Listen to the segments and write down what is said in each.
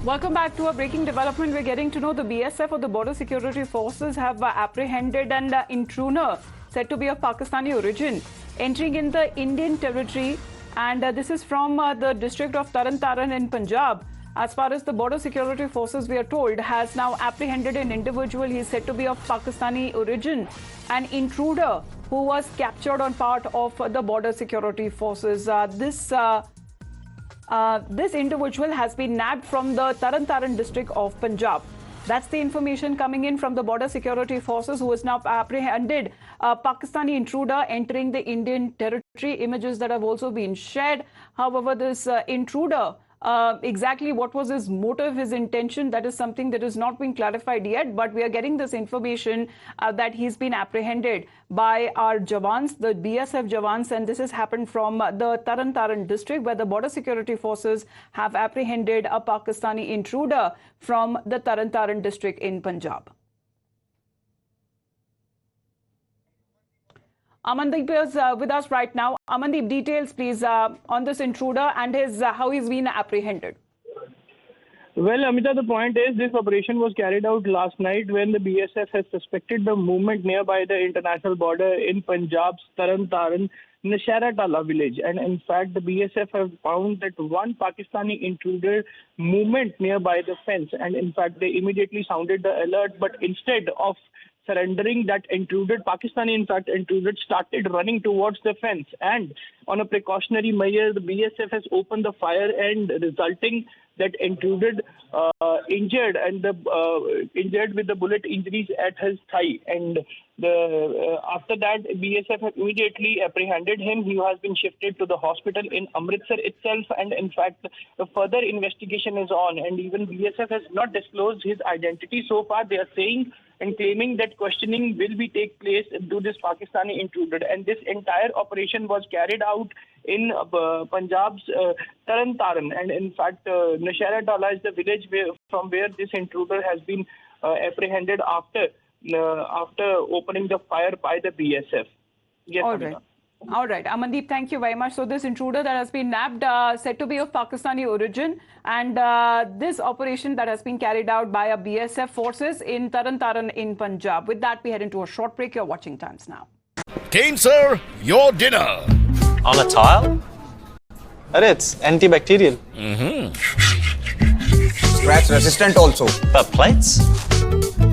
Welcome back to a breaking development. We're getting to know the BSF or the Border Security Forces have apprehended an intruder said to be of Pakistani origin entering in the Indian territory, and this is from the district of Taran Taran in Punjab. As far as the Border Security Forces, we are told, has now apprehended an individual. He is said to be of Pakistani origin, an intruder who was captured on part of the Border Security Forces. This individual has been nabbed from the Taran Taran district of Punjab. That's the information coming in from the Border Security Forces, who has now apprehended a Pakistani intruder entering the Indian territory. Images that have also been shared. However, this intruder, exactly what was his motive, his intention, that is something that is not being clarified yet. But we are getting this information that he's been apprehended by our Jawans, the BSF Jawans, and this has happened from the Taran Taran district, where the Border Security Forces have apprehended a Pakistani intruder from the Taran Taran district in Punjab. Amandeep is with us right now. Amandeep, details please on this intruder and his how he's been apprehended. Well, Amita, the point is this operation was carried out last night when the BSF has suspected the movement nearby the international border in Punjab's Taran Taran Nashara Tala village. And in fact, the BSF have found that one Pakistani intruder movement nearby the fence. And in fact, they immediately sounded the alert. But instead of surrendering, that Pakistani intruder started running towards the fence. And on a precautionary measure, the BSF has opened the fire, and resulting that intruder injured with the bullet injuries at his thigh. And after that, BSF have immediately apprehended him. He has been shifted to the hospital in Amritsar itself, and in fact, the further investigation is on. And even BSF has not disclosed his identity so far. They are saying and claiming that questioning will take place to this Pakistani intruder. And this entire operation was carried out in Punjab's Taran Taran. And in fact, Nashara Tala is the village from where this intruder has been apprehended after opening the fire by the BSF. Yes, all right. All right, Amandeep, thank you very much. So this intruder that has been nabbed, said to be of Pakistani origin, and this operation that has been carried out by a BSF forces in Taran Taran in Punjab. With that, we head into a short break. You're watching Times Now. Kane, sir, your dinner. On a tile? Arey, it's antibacterial. Scratch resistant also. The plates?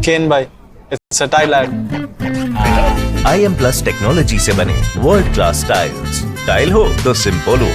Kane bhai, it's a tile ad. IM Plus technology से बने world class tiles. Tile हो तो simple हो।